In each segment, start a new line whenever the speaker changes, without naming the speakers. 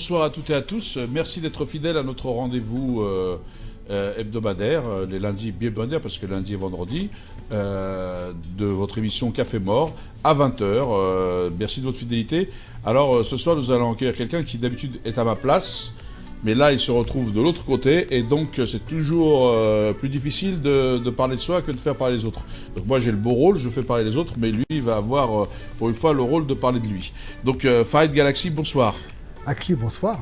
bonsoir à toutes et à tous. Merci d'être fidèles à notre rendez-vous hebdomadaire, les lundis hebdomadaires, parce que lundi et vendredi, de votre émission Café Mort à 20h. Merci de votre fidélité. Alors ce soir, nous allons accueillir quelqu'un qui d'habitude est à ma place, mais là il se retrouve de l'autre côté, et donc c'est toujours plus difficile de parler de soi que de faire parler les autres. Donc moi j'ai le beau rôle, je fais parler les autres, mais lui il va avoir pour une fois le rôle de parler de lui. Donc Farid Galaxy, bonsoir.
Akli, bonsoir.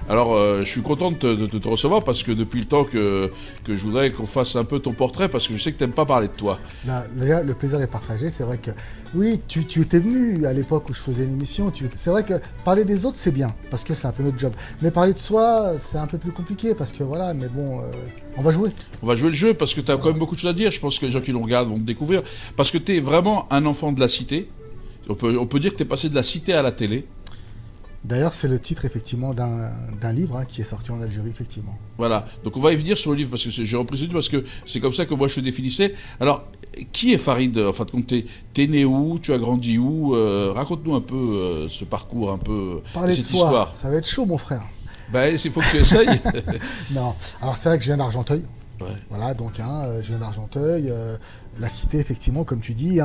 Alors, je suis content de te recevoir parce que depuis le temps que je voudrais qu'on fasse un peu ton portrait, parce que je sais que tu n'aimes pas parler de toi.
Là, le plaisir est partagé. C'est vrai que, oui, tu étais venu à l'époque où je faisais une émission. C'est vrai que parler des autres, c'est bien, parce que c'est un peu notre job. Mais parler de soi, c'est un peu plus compliqué, parce que voilà, mais bon, on va jouer.
On va jouer le jeu, parce que tu as quand même beaucoup de choses à dire. Je pense que les gens qui nous regardent vont te découvrir. Parce que tu es vraiment un enfant de la cité. On peut dire que tu es passé de la cité à la télé.
D'ailleurs, c'est le titre, effectivement, d'un livre qui est sorti en Algérie, effectivement.
Voilà, donc on va y venir sur le livre, parce que j'ai repris ce livre, parce que c'est comme ça que moi je te définissais. Alors, qui est Farid, en fin de compte, t'es né où, tu as grandi où, raconte-nous un peu ce parcours, un peu
Parler
cette
de soi,
histoire.
Ça va être chaud, mon frère.
Ben, il faut que tu essayes.
Non, alors c'est vrai que je viens d'Argenteuil.
Ouais.
Voilà, donc je viens d'Argenteuil. La cité, effectivement, comme tu dis,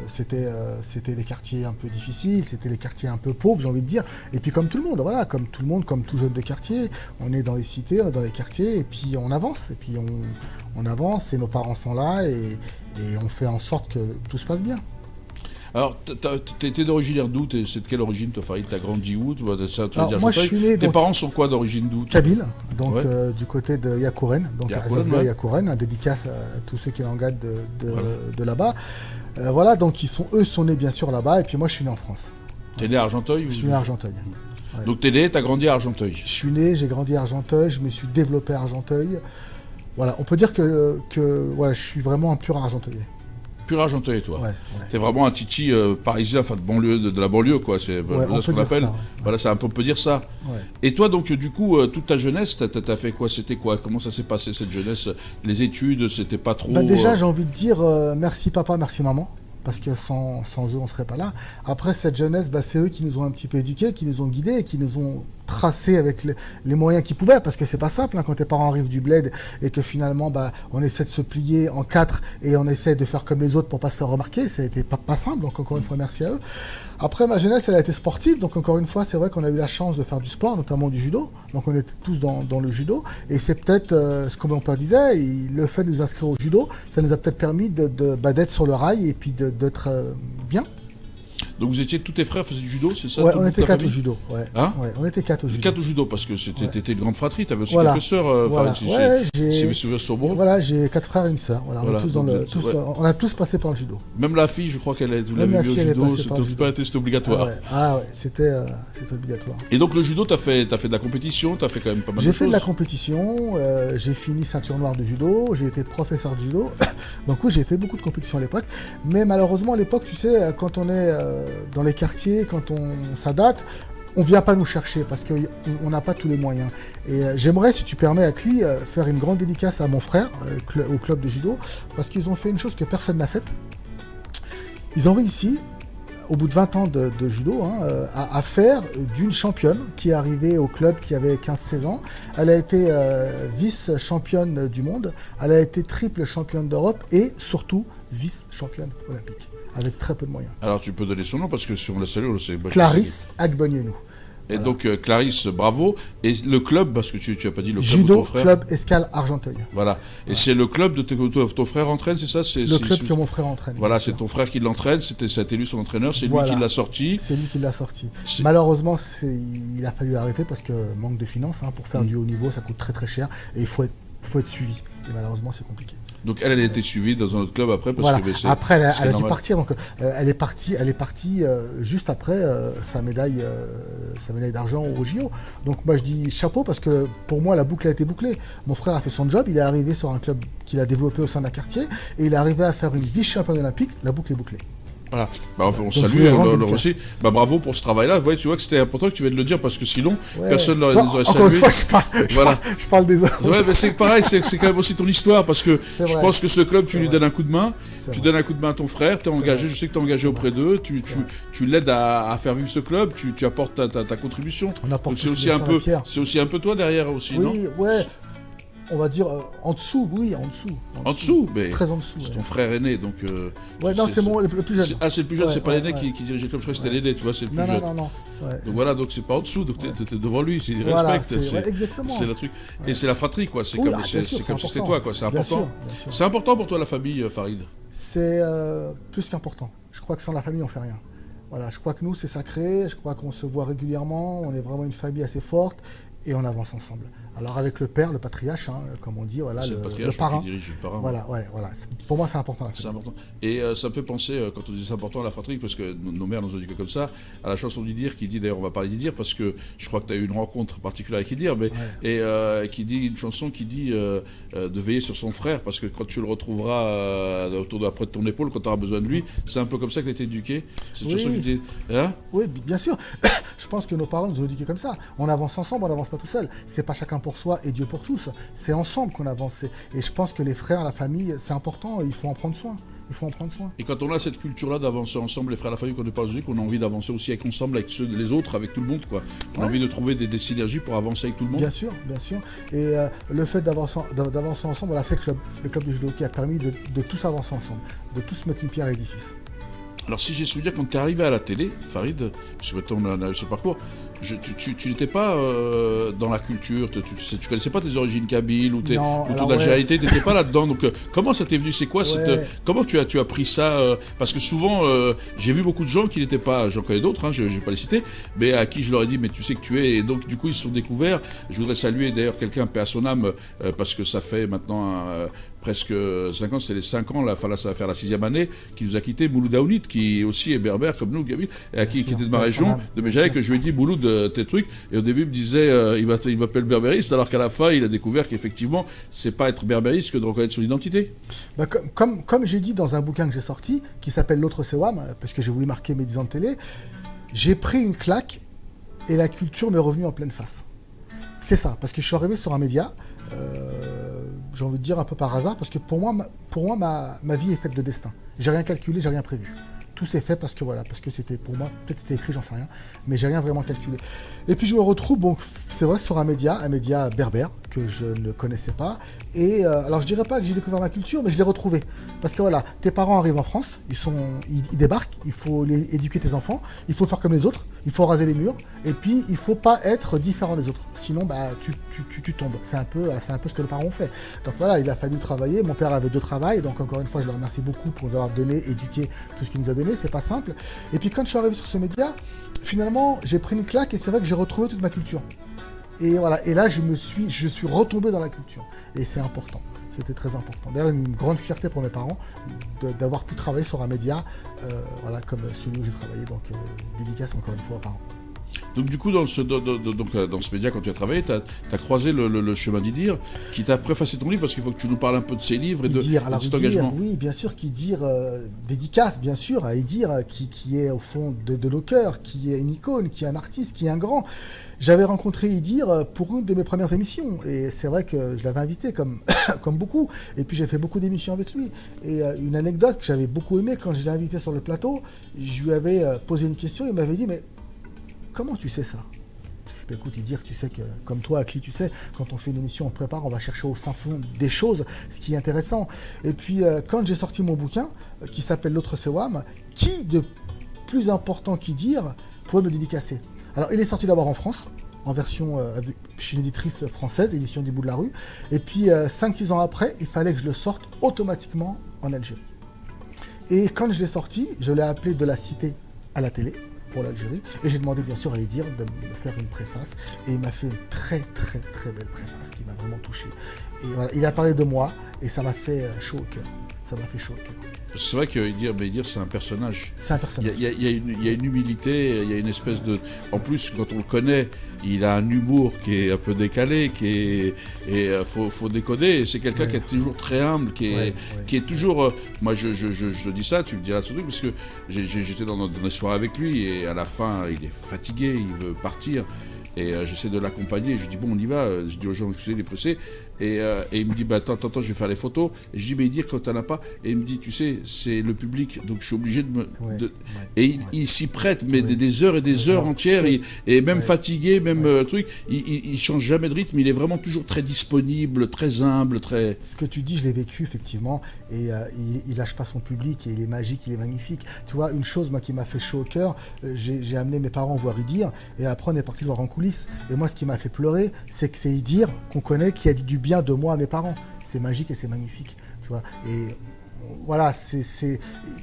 c'était les quartiers un peu difficiles, c'était les quartiers un peu pauvres, j'ai envie de dire. Et puis comme tout le monde, voilà, comme tout le monde, comme tout jeune de quartier, on est dans les cités, on est dans les quartiers, et puis on avance. Et puis on avance, et nos parents sont là, et on fait en sorte que tout se passe bien.
Alors, t'es d'origine d'où? C'est de quelle origine, toi, Farid? T'as grandi où?
Alors, moi, je suis né...
Tes parents sont quoi d'origine d'où?
Kabyle, donc
ouais.
Du côté de Yakouren, donc Azazia Yakouren, un dédicace à tous ceux qui l'engagent de là-bas. Voilà, donc eux sont nés bien sûr là-bas, et puis moi je suis né en France.
T'es né à Argenteuil?
Je suis né à Argenteuil.
Ouais. Donc t'es né, t'as grandi à Argenteuil? Je
suis né, j'ai grandi à Argenteuil, je me suis développé à Argenteuil. Voilà, on peut dire que voilà, je suis vraiment un pur Argenteuilais.
Pur Argenteuil, toi.
Ouais.
T'es vraiment un titi parisien, enfin de banlieue, de la banlieue, quoi. C'est ce qu'on appelle.
Ça,
voilà, on peut dire ça.
Ouais.
Et toi, donc, du coup, toute ta jeunesse, t'as fait quoi? C'était quoi? Comment ça s'est passé cette jeunesse? Les études, c'était pas trop.
Déjà, j'ai envie de dire merci papa, merci maman. Parce que sans eux, on ne serait pas là. Après, cette jeunesse, c'est eux qui nous ont un petit peu éduqués, qui nous ont guidés, qui nous ont tracé avec les moyens qu'ils pouvaient, parce que c'est pas simple quand tes parents arrivent du bled et que finalement on essaie de se plier en quatre et on essaie de faire comme les autres pour pas se faire remarquer. Ça a été pas simple, donc encore une fois merci à eux. Après, ma jeunesse, elle a été sportive, donc encore une fois, c'est vrai qu'on a eu la chance de faire du sport, notamment du judo. Donc on était tous dans le judo, et c'est peut-être ce que mon père disait, le fait de nous inscrire au judo, ça nous a peut-être permis d'être sur le rail et puis d'être bien.
Donc vous étiez, tous tes frères faisaient du judo, c'est ça?
Ouais, on était 4 au judo. Ouais.
Hein?
Ouais, on était 4 au judo.
4 au judo, parce que t'étais une grande fratrie, t'avais aussi
voilà.
quelques sœurs.
Voilà.
Voilà,
j'ai 4 frères et une sœur. Voilà, on a tous passé par le judo.
Même la fille, je crois vous l'avez vu au judo, c'était obligatoire.
C'était obligatoire.
Et donc le judo, t'as fait de la compétition, t'as fait quand même pas mal de choses.
J'ai fait de la compétition, j'ai fini ceinture noire de judo, j'ai été professeur de judo. Donc oui, j'ai fait beaucoup de compétitions à l'époque. Mais malheureusement, à l'époque, tu sais, quand on est dans les quartiers, quand ça date, on vient pas nous chercher parce qu'on n'a pas tous les moyens. Et j'aimerais, si tu permets, Akli, faire une grande dédicace à mon frère au club de judo, parce qu'ils ont fait une chose que personne n'a faite. Ils ont réussi, au bout de 20 ans de judo, à faire d'une championne qui est arrivée au club qui avait 15-16 ans. Elle a été vice-championne du monde, elle a été triple championne d'Europe et surtout vice-championne olympique, avec très peu de moyens.
Alors tu peux donner son nom parce que si on la salue, on le sait.
Clarisse Agbonienou.
Et voilà. Donc Clarisse, bravo. Et le club, parce que tu as pas dit le club
Judo,
de ton frère.
Club Escale Argenteuil.
Voilà. Et c'est le club de ton frère entraîne, c'est ça?
Le club que mon frère entraîne.
Voilà, c'est ton frère qui l'entraîne, ça a été lui son entraîneur, c'est lui qui l'a sorti.
C'est lui qui l'a sorti. Malheureusement, il a fallu arrêter parce que manque de finances. Pour faire du haut niveau, ça coûte très très cher et il faut être suivi. Et malheureusement, c'est compliqué.
Donc elle a été suivie dans un autre club après parce que
après elle a dû partir, donc elle est partie juste après sa médaille d'argent au JO. Donc moi je dis chapeau parce que pour moi la boucle a été bouclée. Mon frère a fait son job, il est arrivé sur un club qu'il a développé au sein d'un quartier et il est arrivé à faire une vice-championne olympique, la boucle est bouclée.
Voilà. Bah, on
Donc,
salue
je voulais rendre
leur
dédicace.
aussi. Bah, bravo pour ce travail-là. Ouais, tu vois que c'était important que tu viennes de le dire parce que sinon,
Ouais.
personne ne les
Tu vois,
aurait
encore une
salués.
fois,
Voilà.
je parle des autres.
Ouais, mais c'est pareil, c'est quand même aussi ton histoire parce que
C'est
je
vrai.
pense que ce club, tu
C'est
lui
vrai.
donnes un coup de main.
C'est
Tu
vrai.
donnes un coup de main à ton frère, tu es engagé,
vrai.
je sais que tu es engagé auprès d'eux, tu
vrai.
l'aides à faire vivre ce club, tu apportes ta contribution.
On apporte
Donc c'est
tous
aussi
bien
un
sûr
peu,
la pierre.
c'est aussi un peu toi derrière aussi, non?
Oui, ouais. On va dire en dessous, oui, en dessous.
En dessous, mais
Très en dessous.
c'est
Ouais,
ton frère aîné, donc.
Ouais, non, c'est le plus jeune.
Ah, c'est le plus jeune,
Ouais,
c'est pas
ouais,
l'aîné
ouais.
qui dirigeait le club, je crois que c'était l'aîné, tu vois, c'est le plus
Non,
jeune.
non, c'est vrai.
Donc voilà, donc c'est pas en dessous, donc t'es devant lui, il
Voilà,
respecte.
ouais, exactement.
C'est le truc. Et c'est la fratrie, quoi. C'est
Oui,
comme,
bien sûr,
c'est comme si c'était
important.
toi, quoi. C'est
Bien
important.
sûr, bien sûr.
C'est important pour toi la famille, Farid.
C'est plus qu'important. Je crois que sans la famille, on fait rien. Voilà, je crois que nous, c'est sacré. Je crois qu'on se voit régulièrement. On est vraiment une famille assez forte et on avance ensemble. Alors avec le père, le patriarche, hein, comme on dit, voilà,
C'est le
le
patriarche
parrain.
qui dirige le parrain.
Voilà, ouais, voilà. Pour moi, c'est important la
C'est
famille.
important. Et ça me fait penser, quand on dit c'est important la fratrie, parce que nos mères nous ont dit que comme ça, à la chanson d'Idir, qui dit, d'ailleurs on va parler d'Idir, parce que je crois que tu as eu une rencontre particulière avec Idir, mais, et qui dit une chanson qui dit de veiller sur son frère, parce que quand tu le retrouveras près de ton épaule, quand tu auras besoin de lui, c'est un peu comme ça que tu as été éduqué. Cette
Oui.
chanson qui dit... Hein?
Oui, bien sûr. Je pense que nos parents nous ont éduqués comme ça. On avance ensemble, on n'avance pas tout seul. C'est pas chacun pour soi et Dieu pour tous. C'est ensemble qu'on avance. Et je pense que les frères, la famille, c'est important. Il faut en prendre soin. Il faut en prendre soin.
Et quand on a cette culture-là d'avancer ensemble, les frères, la famille, qu'on ne parle aujourd'hui, qu'on a envie d'avancer aussi ensemble avec les autres, avec tout le monde, quoi. On a envie de trouver des synergies pour avancer avec tout le monde.
Bien sûr, bien sûr. Et le fait d'avancer ensemble, voilà, c'est le club de judo qui a permis de tous avancer ensemble, de tous mettre une pierre à l'édifice.
Alors si j'ai souvenir, quand tu es arrivé à la télé, Farid, parce que maintenant on a eu ce parcours, tu n'étais pas dans la culture, tu connaissais pas tes origines kabyles ou
Non,
ton
alors,
algérité, tu n'étais pas là-dedans. Donc comment ça t'est venu? C'est quoi comment tu as pris ça parce que souvent, j'ai vu beaucoup de gens qui n'étaient pas, j'en connais d'autres, hein, je ne vais pas les citer, mais à qui je leur ai dit, mais tu sais que tu es, et donc du coup ils se sont découverts. Je voudrais saluer d'ailleurs quelqu'un, paix à son âme, parce que ça fait maintenant presque 5 ans, c'était les 5 ans, là, ça va faire la 6e année, qui nous a quitté, Mouloud Aounit, qui aussi est berbère comme nous, Kabyle, et qui était de ma région, de Béjaï, que je lui ai dit, Mouloud, tes trucs, et au début il me disait, il m'appelle berbériste, alors qu'à la fin il a découvert qu'effectivement, c'est pas être berbériste que de reconnaître son identité.
Bah, comme j'ai dit dans un bouquin que j'ai sorti, qui s'appelle L'autre Sewam, parce que j'ai voulu marquer mes 10 ans de télé, j'ai pris une claque et la culture m'est revenue en pleine face. C'est ça, parce que je suis arrivé sur un média, j'ai envie de dire un peu par hasard, parce que pour moi ma vie est faite de destin. J'ai rien calculé, j'ai rien prévu. Tout s'est fait parce que c'était pour moi, peut-être c'était écrit, j'en sais rien, mais j'ai rien vraiment calculé. Et puis je me retrouve, donc c'est vrai, sur un média berbère, que je ne connaissais pas. Et alors je dirais pas que j'ai découvert ma culture, mais je l'ai retrouvé. Parce que voilà, tes parents arrivent en France, ils débarquent, il faut éduquer tes enfants, il faut faire comme les autres, il faut raser les murs, et puis il faut pas être différent des autres. Sinon, bah, tu tombes. C'est un peu ce que les parents ont fait. Donc voilà, il a fallu travailler. Mon père avait 2 travails, donc encore une fois, je le remercie beaucoup pour nous avoir donné, éduqué tout ce qu'il nous a donné. C'est pas simple. Et puis quand je suis arrivé sur ce média, finalement, j'ai pris une claque et c'est vrai que j'ai retrouvé toute ma culture. Et voilà. Et là, je suis retombé dans la culture. Et c'est important. C'était très important. D'ailleurs, une grande fierté pour mes parents d'avoir pu travailler sur un média, voilà, comme celui où j'ai travaillé. Donc, dédicace encore une fois aux parents.
Donc du coup, dans ce média, quand tu as travaillé, tu as croisé le chemin d'Idir, qui t'a préfacé ton livre, parce qu'il faut que tu nous parles un peu de ses livres et de cet engagement.
Oui, bien sûr, qu'Idir, dédicace, bien sûr, à Idir, qui est au fond de nos cœurs, qui est une icône, qui est un artiste, qui est un grand. J'avais rencontré Idir pour une de mes premières émissions, et c'est vrai que je l'avais invité, comme beaucoup, et puis j'ai fait beaucoup d'émissions avec lui. Et une anecdote que j'avais beaucoup aimée, quand je l'ai invité sur le plateau, je lui avais posé une question, il m'avait dit, mais comment tu sais ça? Je dis, écoute, Idir, tu sais que, comme toi, Akli, tu sais, quand on fait une émission, on prépare, on va chercher au fin fond des choses, ce qui est intéressant. Et puis, quand j'ai sorti mon bouquin, qui s'appelle L'autre Sewam, qui de plus important qu'Idir pouvait me dédicacer? Alors, il est sorti d'abord en France, en version chez une éditrice française, édition du bout de la rue. Et puis, 5-6 ans après, il fallait que je le sorte automatiquement en Algérie. Et quand je l'ai sorti, je l'ai appelé De la cité à la télé, pour l'Algérie, et j'ai demandé bien sûr à Idir de me faire une préface, et il m'a fait une très très très belle préface qui m'a vraiment touché. Et voilà, il a parlé de moi, et ça m'a fait chaud au cœur. Ça m'a fait chaud au cœur.
Parce que c'est vrai que Idir, c'est un personnage.
C'est un personnage.
Il y a une humilité, il y a une espèce de... En plus, quand on le connaît, il a un humour qui est un peu décalé, faut décoder. Et c'est quelqu'un qui est toujours très humble, qui est toujours... moi, je dis ça, tu me diras ce truc, parce que j'étais dans des soirées avec lui, et à la fin, il est fatigué, il veut partir. Et j'essaie de l'accompagner, je dis bon on y va, je dis aux gens excusez, il est pressé, et il me dit bah attends, je vais faire les photos, et je dis mais dire quand t'en as pas, et il me dit tu sais c'est le public, donc je suis obligé de me... Et il s'y prête, mais des heures et des heures entières, et même fatigué, même truc, il change jamais de rythme, il est vraiment toujours très disponible, très humble, très...
Ce que tu dis, je l'ai vécu effectivement, et il lâche pas son public, et il est magique, il est magnifique. Tu vois, une chose moi qui m'a fait chaud au cœur, j'ai amené mes parents voir Idir, et après on est parti le voir en coulisses. Et moi, ce qui m'a fait pleurer, c'est que c'est Idir qu'on connaît qui a dit du bien de moi à mes parents. C'est magique et c'est magnifique, tu vois. Et voilà,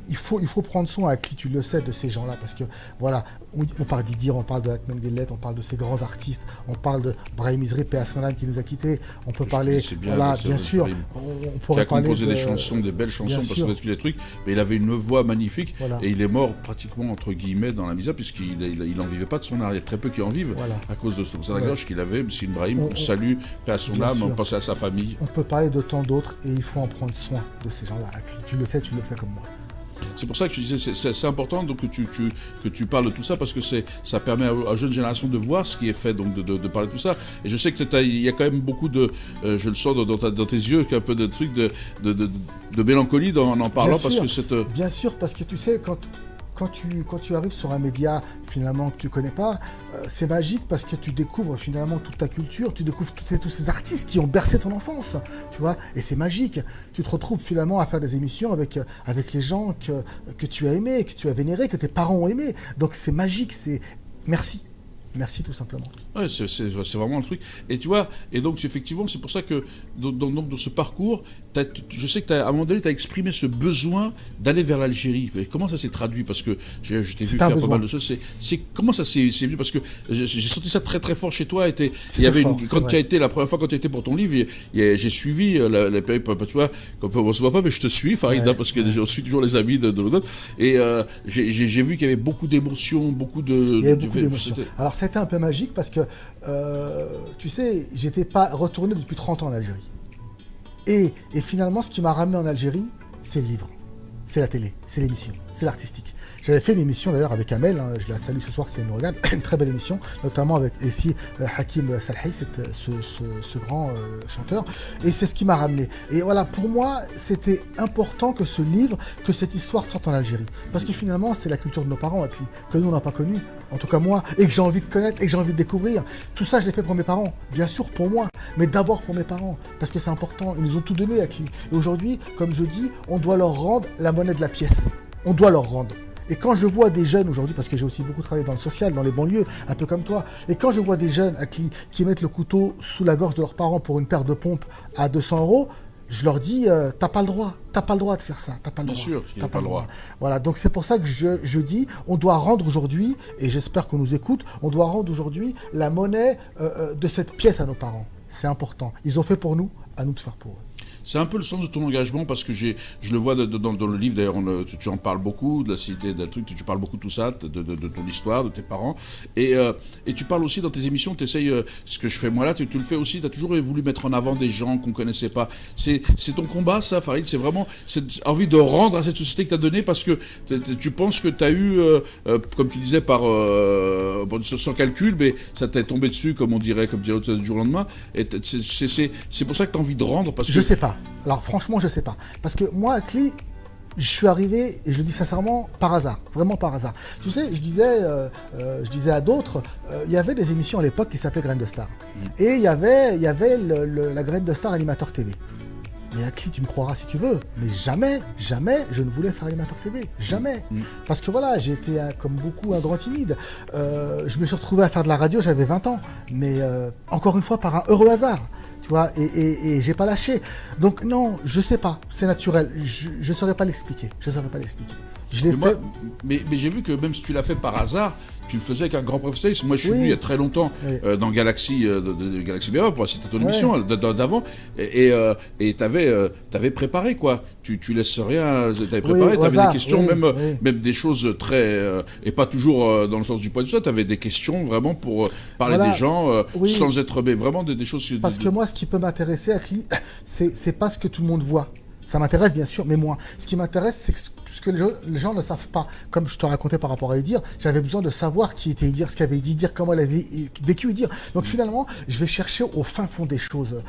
il faut prendre soin, Akli, tu le sais, de ces gens-là, parce que voilà, on parle d'Idir, on parle de Ahmed Guellet, on parle de ces grands artistes, on parle de Brahim Izri, paix à son âme, qui nous a quittés. On peut parler, voilà, bien sûr, on pourrait parler
qui a composé des chansons, des belles chansons, parce que des trucs, mais il avait une voix magnifique, et il est mort pratiquement entre guillemets dans la misère, puisqu'il n'en vivait pas de son art. Il y a très peu qui en vivent à cause de son gauche qu'il avait. M. Brahim, on salue, paix à son âme, on pense à sa famille.
On peut parler de tant d'autres, et il faut en prendre soin de ces gens-là, Akli. Tu le sais, tu le fais comme moi.
C'est pour ça que je disais, c'est important donc, que tu parles de tout ça, parce que ça permet à la jeune génération de voir ce qui est fait, donc de parler de tout ça. Et je sais qu'il y a quand même beaucoup de... je le sens dans tes yeux, qu'il y a un peu de trucs de mélancolie en parlant,
bien
parce
sûr,
que c'est...
Bien sûr, parce que tu sais, quand tu arrives sur un média finalement que tu connais pas, c'est magique parce que tu découvres finalement toute ta culture, tu découvres tous ces artistes qui ont bercé ton enfance, tu vois, et c'est magique. Tu te retrouves finalement à faire des émissions avec les gens que tu as aimés, que tu as vénérés, que tes parents ont aimés. Donc c'est magique, c'est... Merci. Merci tout simplement.
Ouais, c'est vraiment le truc. Et tu vois, et donc effectivement, c'est pour ça que dans ce parcours, je sais que à un moment donné, tu as exprimé ce besoin d'aller vers l'Algérie. Comment ça s'est traduit? Parce que je t'ai vu faire pas mal de choses. Comment ça s'est vu? Parce que j'ai senti ça très très fort chez toi. Il y avait quand tu as été, la première fois quand tu as été pour ton livre, j'ai suivi la période, tu vois, on se voit pas, mais je te suis, Farid, parce que je suis toujours les amis de l'autre. Et j'ai vu qu'il y avait beaucoup d'émotions, beaucoup de...
Il y avait beaucoup d'émotions. Alors, ça a été un peu magique parce que, tu sais, j'étais pas retourné depuis 30 ans en Algérie. Et finalement, ce qui m'a ramené en Algérie, c'est le livre, c'est la télé, c'est l'émission, c'est l'artistique. J'avais fait une émission d'ailleurs avec Amel, je la salue ce soir, c'est une regarde, une très belle émission, notamment avec ici Hakim Salhi, ce grand chanteur, et c'est ce qui m'a ramené. Et voilà, pour moi, c'était important que ce livre, que cette histoire sorte en Algérie, parce que finalement, c'est la culture de nos parents, que nous on n'a pas connue, en tout cas moi, et que j'ai envie de connaître, et que j'ai envie de découvrir. Tout ça, je l'ai fait pour mes parents, bien sûr pour moi, mais d'abord pour mes parents, parce que c'est important, ils nous ont tout donné, Akli. Et aujourd'hui, comme je dis, on doit leur rendre la monnaie de la pièce, on doit leur rendre. Et quand je vois des jeunes aujourd'hui, parce que j'ai aussi beaucoup travaillé dans le social, dans les banlieues, un peu comme toi, et quand je vois des jeunes qui mettent le couteau sous la gorge de leurs parents pour une paire de pompes à 200 €, je leur dis, t'as pas le droit de faire ça, t'as pas le droit.
Bien sûr, t'as pas le droit.
Voilà, donc c'est pour ça que je dis, on doit rendre aujourd'hui, et j'espère qu'on nous écoute, on doit rendre aujourd'hui la monnaie de cette pièce à nos parents. C'est important. Ils ont fait pour nous, à nous de faire pour eux.
C'est un peu le sens de ton engagement, parce que je le vois dans le livre, d'ailleurs, tu en parles beaucoup, de la cité, d'un truc, tu parles beaucoup de tout ça, de ton histoire, de tes parents, et tu parles aussi dans tes émissions, tu essayes, ce que je fais moi là, tu le fais aussi, tu as toujours voulu mettre en avant des gens qu'on ne connaissait pas. C'est ton combat, ça, Farid, c'est vraiment cette envie de rendre à cette société que tu as donnée, parce que tu penses que tu as eu, comme tu disais, sans calcul, mais ça t'est tombé dessus, comme on dirait, du jour au lendemain, et c'est pour ça que tu as envie de rendre, parce que...
Je sais pas. Alors franchement, je sais pas. Parce que moi, Akli, je suis arrivé, et je le dis sincèrement, par hasard. Vraiment par hasard. Tu sais, je disais à d'autres, il y avait des émissions à l'époque qui s'appelaient Graines de Star. Et il y avait la Graine de Star animateur TV. Mais Akli, tu me croiras si tu veux, mais jamais je ne voulais faire animateur TV. Jamais. Parce que voilà, j'ai été, comme beaucoup, un grand timide. Je me suis retrouvé à faire de la radio, j'avais 20 ans. Mais encore une fois, par un heureux hasard. Tu vois, et j'ai pas lâché. Donc non, je sais pas, c'est naturel. Je saurais pas l'expliquer. Je l'ai fait.
Mais j'ai vu que même si tu l'as fait par hasard, tu le faisais avec un grand professionnalisme. Moi, je suis
Oui.
venu il y a très longtemps dans Galaxy, de Galaxy BA, pour citer ton émission d'avant, et t'avais préparé, quoi. Tu laisses rien, t'avais préparé,
au
t'avais
hasard,
des questions,
oui.
même des choses très... et pas toujours dans le sens du poids de ça, t'avais des questions vraiment pour parler
Voilà.
des gens,
Oui.
sans être... Vraiment des choses...
Parce que moi, ce qui peut m'intéresser, Akli, c'est pas ce que tout le monde voit. Ça m'intéresse bien sûr, mais moi, ce qui m'intéresse, c'est ce que les gens ne savent pas. Comme je te racontais par rapport à Idir, j'avais besoin de savoir qui était Idir, ce qu'avait dit Idir, comment elle avait vécu Idir. Donc finalement, je vais chercher au fin fond des choses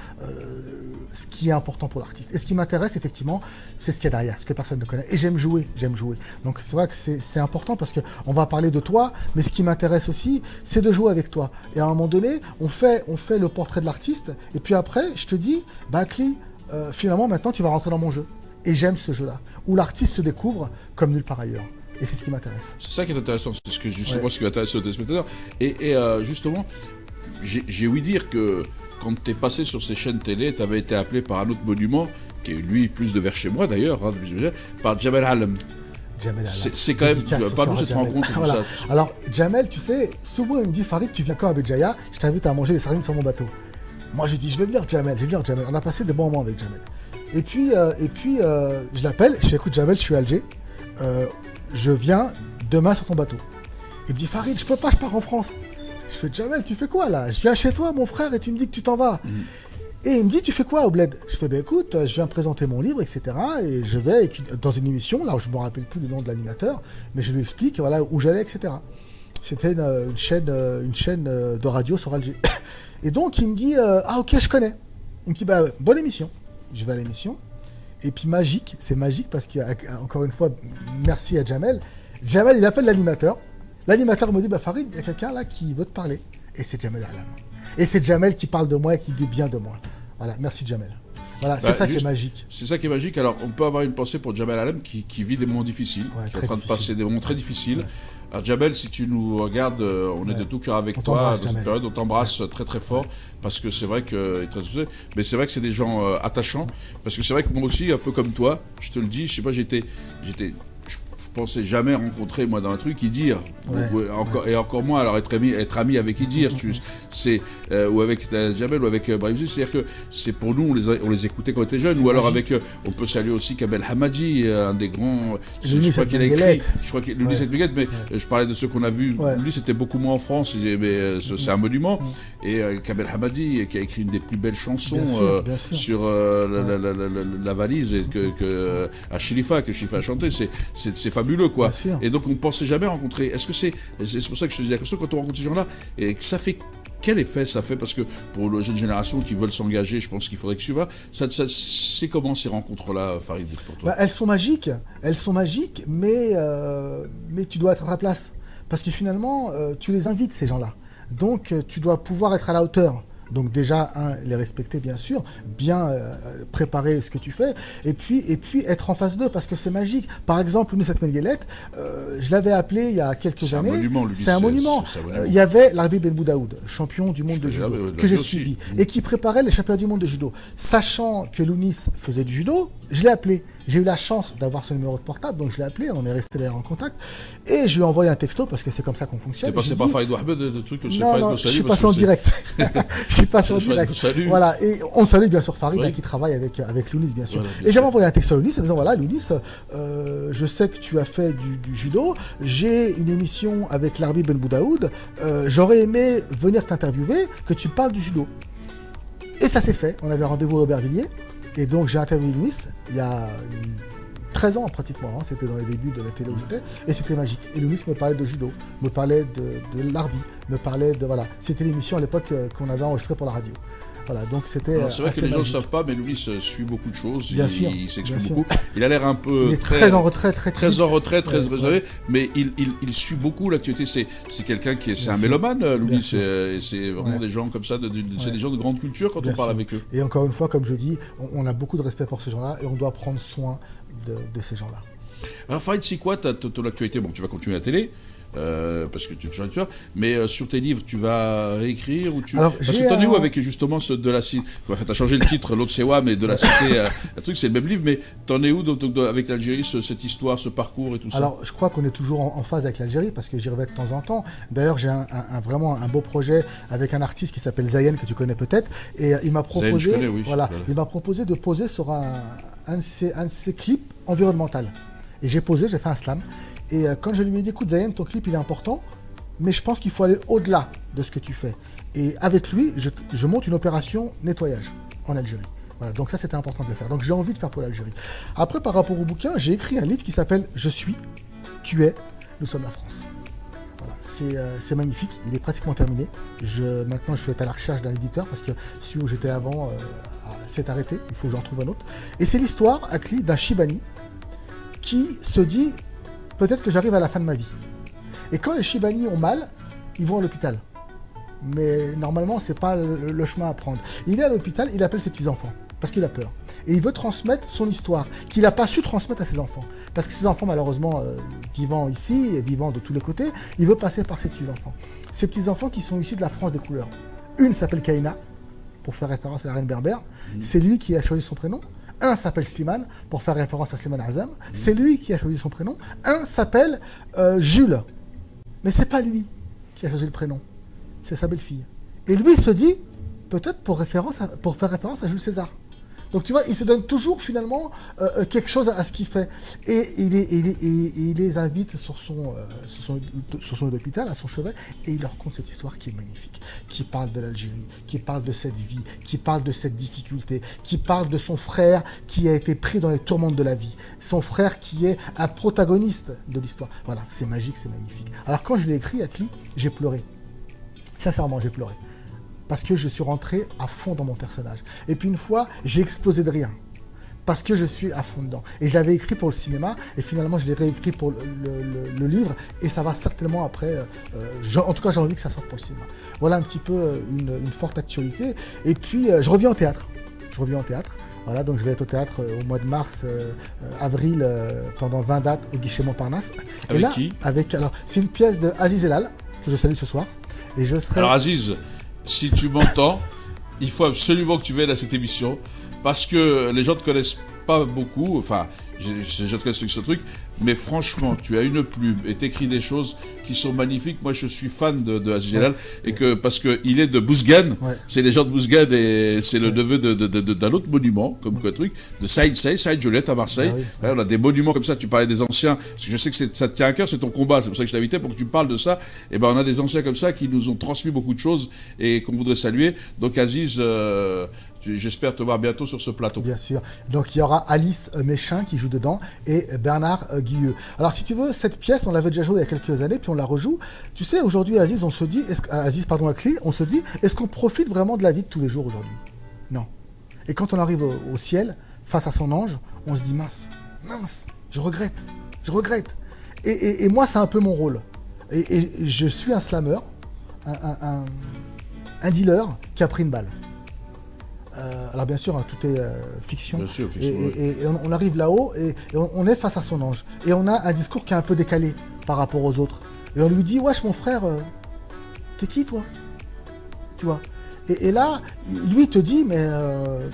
ce qui est important pour l'artiste. Et ce qui m'intéresse, effectivement, c'est ce qu'il y a derrière, ce que personne ne connaît. Et j'aime jouer. Donc c'est vrai que c'est important parce qu'on va parler de toi, mais ce qui m'intéresse aussi, c'est de jouer avec toi. Et à un moment donné, on fait le portrait de l'artiste, et puis après, je te dis, bah Akli, finalement, maintenant, tu vas rentrer dans mon jeu. Et j'aime ce jeu-là, où l'artiste se découvre comme nulle part ailleurs. Et c'est ce qui m'intéresse.
C'est ça qui est intéressant, c'est ce qui m'intéresse aux téléspectateurs. Et justement, j'ai ouï dire que quand tu es passé sur ces chaînes télé, tu avais été appelé par un autre monument, qui est lui plus de vers chez moi d'ailleurs, hein, par Jamel Alem. C'est quand même, parle-nous cette rencontre.
Voilà.
Tout ça.
Alors, Jamel, tu sais, souvent il me dit, Farid, tu viens quand avec Jaya, je t'invite à manger des sardines sur mon bateau. Moi, je dis, je vais venir Jamel. On a passé des bons moments avec Jamel. Et puis, je l'appelle, je fais, écoute Jamel, je suis à Alger, je viens demain sur ton bateau. Il me dit, Farid, je peux pas, je pars en France. Je fais, Jamel, tu fais quoi là? Je viens chez toi, mon frère, et tu me dis que tu t'en vas. Et il me dit, tu fais quoi au bled? Je fais, ben écoute, je viens présenter mon livre, etc. Et je vais dans une émission, là où je ne me rappelle plus le nom de l'animateur, mais je lui explique voilà, où j'allais, etc. C'était une chaîne de radio sur Alger. Et donc, il me dit, ah ok, je connais. Il me dit, bah, bonne émission. Je vais à l'émission. Et puis, c'est magique parce qu'encore une fois, merci à Jamel. Jamel, il appelle l'animateur. L'animateur me dit, bah, Farid, il y a quelqu'un là qui veut te parler. Et c'est Jamel Alam. Et c'est Jamel qui parle de moi et qui dit bien de moi. Voilà, merci Jamel. Voilà, c'est ça qui est magique.
C'est ça qui est magique. Alors, on peut avoir une pensée pour Jamel Alem qui vit des moments difficiles, qui est en train de passer des moments très difficiles. Ouais. Alors, Jamel, si tu nous regardes, on est de tout cœur avec toi dans cette période. On t'embrasse très très fort parce que c'est vrai que, mais c'est vrai que c'est des gens attachants. Parce que c'est vrai que moi aussi, un peu comme toi, je te le dis, je sais pas, je pensais jamais rencontrer moi dans un truc Idir et encore moins alors être ami avec Idir ou avec Jamel ou avec Brahim, c'est-à-dire que c'est pour nous on les écoutait quand on était jeunes, ou alors avec on peut saluer aussi Kamel Hamadi, un des grands, je crois qu'il a écrit, je crois qu'il Lounis Miguel, mais je parlais de ceux qu'on a vus. Lui c'était beaucoup moins en France, mais c'est un monument. Et Kamel Hamadi qui a écrit une des plus belles chansons sur la valise et que Shilifa a chanté, c'est fabuleux, quoi. Et donc on ne pensait jamais rencontrer. Est-ce que c'est pour ça que je te disais la question, quand on rencontre ces gens-là, et que ça fait quel effet ça fait? Parce que pour les jeunes générations qui veulent s'engager, je pense qu'il faudrait que tu vas. C'est comment ces rencontres-là, Farid, pour toi?
Elles sont magiques, mais tu dois être à ta place. Parce que finalement, tu les invites, ces gens-là. Donc tu dois pouvoir être à la hauteur. Donc déjà, les respecter bien sûr, bien préparer ce que tu fais, et puis être en face d'eux, parce que c'est magique. Par exemple, Lounis Menguelet, je l'avais appelé il y a quelques années. C'est un monument. Il y avait Larbi Ben Boudaoud, champion du monde de judo, que j'ai suivi, et qui préparait les championnats du monde de judo. Sachant que Lounis faisait du judo, je l'ai appelé. J'ai eu la chance d'avoir son numéro de portable, donc je l'ai appelé, on est resté d'ailleurs en contact, et je lui ai envoyé un texto, parce que c'est comme ça qu'on fonctionne.
T'es passé par Farid Wahbed, de trucs que c'est
Farid. Non, je suis passé en direct. Je suis passé en direct. Voilà, et on salue bien sûr Farid, qui travaille avec Lounis, bien sûr. Voilà, et j'avais envoyé un texto à Lounis en disant, voilà, Lounis, je sais que tu as fait du judo, j'ai une émission avec Larbi Ben Boudaoud, j'aurais aimé venir t'interviewer, que tu parles du judo. Et ça s'est fait, on avait rendez-vous à Aubervilliers. Et donc j'ai interviewé Lounis il y a 13 ans pratiquement, c'était dans les débuts de la télé où j'étais, et c'était magique. Et Lounis me parlait de judo, me parlait de Larbi, me parlait de... Voilà, c'était l'émission à l'époque qu'on avait enregistrée pour la radio. Voilà, donc c'était.
C'est vrai que les gens ne savent pas, mais Lounis suit beaucoup de choses. Il s'exprime beaucoup. Il a l'air un peu.
Il est très en retrait,
très en retrait, très réservé, mais il suit beaucoup l'actualité. C'est quelqu'un qui est. C'est un mélomane, Lounis. C'est vraiment des gens comme ça, c'est des gens de grande culture quand on parle avec eux.
Et encore une fois, comme je dis, on a beaucoup de respect pour ces gens-là et on doit prendre soin de ces gens-là.
Alors Farid, c'est quoi ton actualité? Bon, tu vas continuer à la télé. parce que tu es toujours acteur, mais sur tes livres, tu vas réécrire ou tu...
Alors,
parce que t'en es où avec justement ce de la cité... Enfin, t'as changé le titre, l'autre c'est WAM, mais de la cité, un truc, c'est le même livre, mais t'en es où avec l'Algérie, cette histoire, ce parcours et tout ça?
Alors, je crois qu'on est toujours en phase avec l'Algérie parce que j'y reviens de temps en temps. D'ailleurs, j'ai vraiment un beau projet avec un artiste qui s'appelle Zayen, que tu connais peut-être, et il m'a proposé,
Zayen, je connais, oui,
voilà, il m'a proposé de poser sur un de ses clips environnemental. Et j'ai posé, j'ai fait un slam. Et quand je lui ai dit, écoute Zayen, ton clip il est important, mais je pense qu'il faut aller au-delà de ce que tu fais. Et avec lui, je monte une opération nettoyage en Algérie. Voilà, donc ça c'était important de le faire. Donc j'ai envie de faire pour l'Algérie. Après, par rapport au bouquin, j'ai écrit un livre qui s'appelle Je suis, tu es, nous sommes la France. Voilà, c'est magnifique, il est pratiquement terminé. Maintenant je suis à la recherche d'un éditeur parce que celui où j'étais avant s'est arrêté, il faut que j'en trouve un autre. Et c'est l'histoire, Akli, d'un Chibani qui se dit peut-être que j'arrive à la fin de ma vie. Et quand les Chibani ont mal, ils vont à l'hôpital. Mais normalement, c'est pas le chemin à prendre. Il est à l'hôpital, il appelle ses petits-enfants, parce qu'il a peur. Et il veut transmettre son histoire, qu'il n'a pas su transmettre à ses enfants. Parce que ses enfants, malheureusement, vivant ici, et vivant de tous les côtés, il veut passer par ses petits-enfants. Ces petits-enfants qui sont issus de la France des couleurs. Une s'appelle Kaina, pour faire référence à la reine berbère. C'est lui qui a choisi son prénom. Un s'appelle Slimane, pour faire référence à Slimane Azam. C'est lui qui a choisi son prénom. Un s'appelle Jules. Mais c'est pas lui qui a choisi le prénom. C'est sa belle-fille. Et lui se dit, peut-être pour faire référence à Jules César. Donc tu vois, il se donne toujours finalement quelque chose à ce qu'il fait. Et il les invite sur son lit d'hôpital, à son chevet, et il leur conte cette histoire qui est magnifique, qui parle de l'Algérie, qui parle de cette vie, qui parle de cette difficulté, qui parle de son frère qui a été pris dans les tourmentes de la vie, son frère qui est un protagoniste de l'histoire. Voilà, c'est magique, c'est magnifique. Alors quand je l'ai écrit, Akli, j'ai pleuré. Sincèrement, j'ai pleuré. Parce que je suis rentré à fond dans mon personnage. Et puis une fois, j'ai explosé de rire. Parce que je suis à fond dedans. Et j'avais écrit pour le cinéma, et finalement je l'ai réécrit pour le livre, et ça va certainement après, en tout cas j'ai envie que ça sorte pour le cinéma. Voilà un petit peu une forte actualité. Et puis je reviens au théâtre. Voilà, donc je vais être au théâtre au mois de mars, avril, pendant 20 dates au Guichet Montparnasse.
Avec qui ?
Alors, c'est une pièce de Aziz Elal, que je salue ce soir. Et je serai...
Alors Aziz, si tu m'entends, il faut absolument que tu viennes à cette émission parce que les gens ne te connaissent pas beaucoup. Enfin, je te connais ce truc, mais franchement, tu as une plume et t'écris des choses qui sont magnifiques. Moi, je suis fan de Aziz Elal parce que il est de Bouzgane. Ouais. C'est les gens de Bouzgane et c'est le neveu d'un autre monument, comme quoi truc, de Saïd Joliette à Marseille. Ah oui. Ouais, on a des monuments comme ça. Tu parlais des anciens, parce que je sais que ça te tient à cœur, c'est ton combat. C'est pour ça que je t'invitais pour que tu me parles de ça. Et ben, on a des anciens comme ça qui nous ont transmis beaucoup de choses et qu'on voudrait saluer. Donc, Aziz. J'espère te voir bientôt sur ce plateau.
Bien sûr. Donc il y aura Alice Méchin qui joue dedans et Bernard Guilleux. Alors si tu veux, cette pièce, on l'avait déjà jouée il y a quelques années, puis on la rejoue. Tu sais, aujourd'hui, Aziz, Akli, on se dit, est-ce qu'on profite vraiment de la vie de tous les jours aujourd'hui ? Non. Et quand on arrive au ciel, face à son ange, on se dit, mince, je regrette. Et moi, c'est un peu mon rôle. Et je suis un slammer, un dealer qui a pris une balle. Alors bien sûr, hein, tout est fiction.
Bien sûr, fiction.
Et on arrive là-haut et on est face à son ange. Et on a un discours qui est un peu décalé par rapport aux autres. Et on lui dit, wesh mon frère, t'es qui toi ? Tu vois ? Et là, lui te dit, mais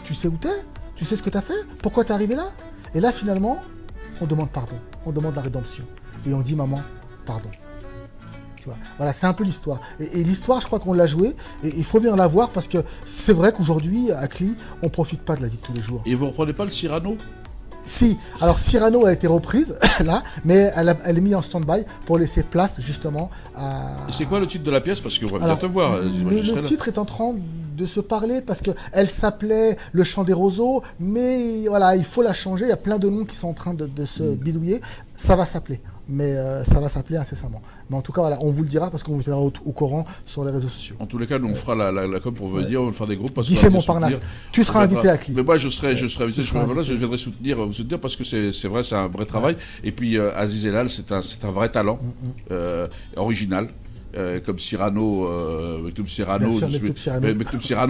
tu sais où t'es ? Tu sais ce que t'as fait ? Pourquoi t'es arrivé là ? Et là finalement, on demande pardon. On demande la rédemption. Et on dit, maman, pardon. Voilà, c'est un peu l'histoire. Et l'histoire, je crois qu'on l'a jouée, et il faut bien la voir parce que c'est vrai qu'aujourd'hui, à Cli, on ne profite pas de la vie de tous les jours.
Et vous ne reprenez pas le Cyrano ?
Si, alors Cyrano a été reprise, là, mais elle est mise en stand-by pour laisser place justement à...
Et c'est quoi le titre de la pièce ? Parce qu'on va bien te voir.
Le titre est en train de se parler parce qu'elle s'appelait Le Chant des Roseaux, mais voilà, il faut la changer, il y a plein de noms qui sont en train de se bidouiller. Ça va s'appeler. Mais ça va s'appeler incessamment. Mais en tout cas, voilà, on vous le dira parce qu'on vous tiendra au courant sur les réseaux sociaux.
En tous les cas, nous on fera la com pour venir, on va faire des groupes.
Guichet Montparnasse. Tu seras invité à Cli.
Mais moi, je serai invité. Je viendrai vous soutenir parce que c'est vrai, c'est un vrai travail. Ouais. Et puis Aziz Elal, c'est un vrai talent, original. Comme Cyrano, Mektoub Cyrano,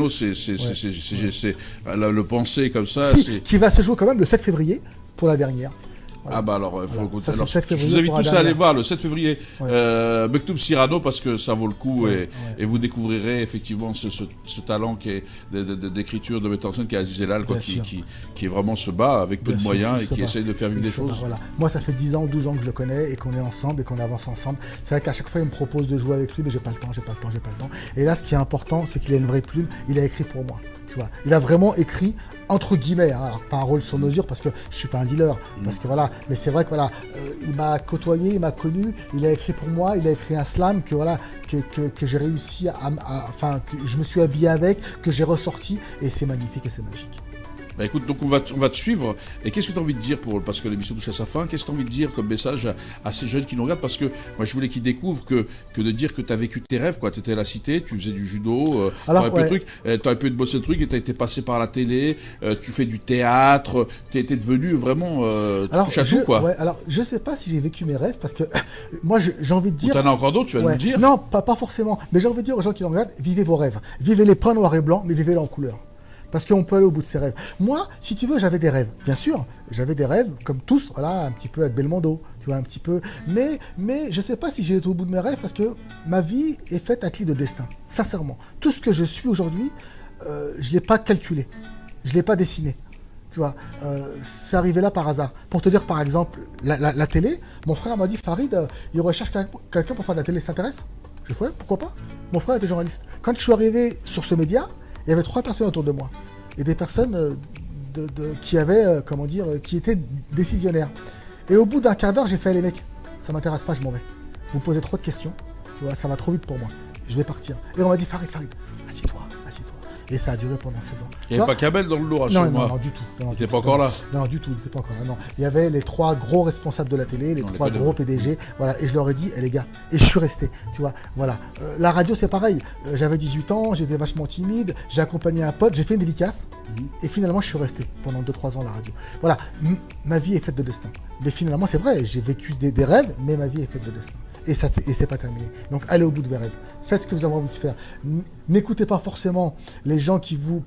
c'est le penser comme ça.
Qui va se jouer quand même le 7 février pour la dernière. Voilà.
Ah bah alors, il faut
Voilà. Ça, c'est
alors,
le 7
je
février
vous invite
pour
tous à
Adamia.
aller voir le 7 février Mektoub Cyrano parce que ça vaut le coup
Ouais,
et vous découvrirez effectivement ce talent qui est d'écriture, de metteur en scène qui est Aziz Elal, quoi,
Bien sûr.
qui est vraiment se bat avec peu
Bien
de
sûr,
moyens
il
et
se
qui
bat.
essaye de faire vivre
Il
des
se bat,
choses.
voilà. Moi, ça fait 10 ans ou 12 ans que je le connais et qu'on est ensemble et qu'on avance ensemble. C'est vrai qu'à chaque fois, il me propose de jouer avec lui, mais j'ai pas le temps. Et là, ce qui est important, c'est qu'il a une vraie plume. Il a écrit pour moi. Tu vois, il a vraiment écrit entre guillemets, hein, alors pas un rôle sur mesure parce que je suis pas un dealer, parce que voilà, mais c'est vrai que voilà, il m'a côtoyé, il m'a connu, il a écrit pour moi, il a écrit un slam que voilà, que j'ai réussi enfin, que je me suis habillé avec, que j'ai ressorti, et c'est magnifique et c'est magique.
Bah écoute, donc on va te suivre. Et qu'est-ce que tu as envie de dire parce que l'émission touche à sa fin, qu'est-ce que tu as envie de dire comme message à ces jeunes qui nous regardent? Parce que moi je voulais qu'ils découvrent que de dire que tu as vécu tes rêves, quoi. Tu étais à la cité, tu faisais du judo, tu aurais pu te bosser le truc et tu as été passé par la télé, tu fais du théâtre, tu étais devenu vraiment touche à tout, quoi.
Ouais, alors je sais pas si j'ai vécu mes rêves parce que moi j'ai envie de dire.
Ou t'en as encore d'autres, tu vas nous dire?
Non, pas forcément, mais j'ai envie de dire aux gens qui nous regardent, vivez vos rêves. Vivez-les pas noir et blanc, mais vivez-les en couleur. Parce qu'on peut aller au bout de ses rêves. Moi, si tu veux, j'avais des rêves. Bien sûr, j'avais des rêves, comme tous, voilà, un petit peu être Belmondo, tu vois, un petit peu. Mais je sais pas si j'ai été au bout de mes rêves parce que ma vie est faite à clé de destin. Sincèrement. Tout ce que je suis aujourd'hui, je l'ai pas calculé. Je l'ai pas dessiné. Tu vois, c'est arrivé là par hasard. Pour te dire, par exemple, la télé, mon frère m'a dit, Farid, il recherche quelqu'un pour faire de la télé, ça t'intéresse? Je lui ai dit, pourquoi pas? Mon frère était journaliste. Quand je suis arrivé sur ce média, il y avait 3 personnes autour de moi. Et des personnes qui avaient, qui étaient décisionnaires. Et au bout d'un quart d'heure, j'ai fait, les mecs, ça m'intéresse pas, je m'en vais. Vous posez trop de questions, tu vois, ça va trop vite pour moi. Je vais partir. Et on m'a dit, Farid, assieds-toi. Et ça a duré pendant 16 ans.
Il n'y avait pas Kamel dans le lot, rassure-moi.
Non, du tout.
Il n'était pas encore là.
Non, du tout, il n'était pas encore là. Non. Il y avait les 3 gros responsables de la télé, les 3 gros PDG, voilà. Et je leur ai dit, les gars, et je suis resté, tu vois, voilà. La radio, c'est pareil. J'avais 18 ans, j'étais vachement timide, j'ai accompagné un pote, j'ai fait une dédicace, et finalement, je suis resté pendant 2-3 ans à la radio. Voilà, ma vie est faite de destin. Mais finalement, c'est vrai, j'ai vécu des rêves, mais ma vie est faite de destin. Et c'est pas terminé. Donc allez au bout de vos rêves. Faites ce que vous avez envie de faire. N'écoutez pas forcément les gens qui vous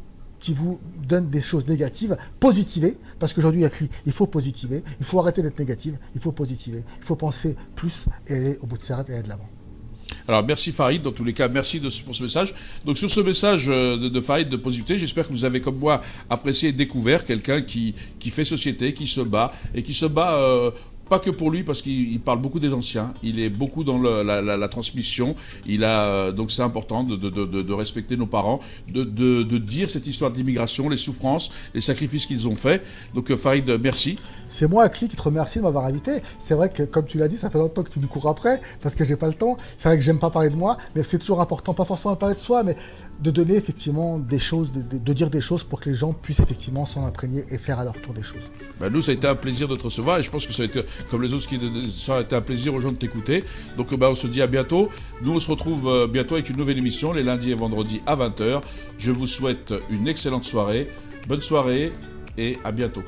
donnent des choses négatives. Positivez, parce qu'aujourd'hui il faut positiver. Il faut arrêter d'être négatif. Il faut positiver. Il faut penser plus et aller au bout de ses rêves et aller de l'avant.
Alors merci Farid, dans tous les cas, merci pour ce message. Donc sur ce message de Farid de positivité, j'espère que vous avez comme moi apprécié et découvert quelqu'un qui fait société, qui se bat, et qui se bat pas que pour lui, parce qu'il parle beaucoup des anciens, il est beaucoup dans la transmission, donc c'est important de respecter nos parents, de dire cette histoire d'immigration, les souffrances, les sacrifices qu'ils ont faits. Donc Farid, merci.
C'est moi, Akli, qui te remercie de m'avoir invité. C'est vrai que, comme tu l'as dit, ça fait longtemps que tu me cours après, parce que j'ai pas le temps. C'est vrai que j'aime pas parler de moi, mais c'est toujours important, pas forcément de parler de soi, mais de donner effectivement des choses, de dire des choses pour que les gens puissent effectivement s'en imprégner et faire à leur tour des choses.
Ben nous, ça a été un plaisir de te recevoir, et je pense que ça a été, comme les autres, ça a été un plaisir aux gens de t'écouter. Donc on se dit à bientôt. Nous, on se retrouve bientôt avec une nouvelle émission, les lundis et vendredis à 20h. Je vous souhaite une excellente soirée. Bonne soirée et à bientôt.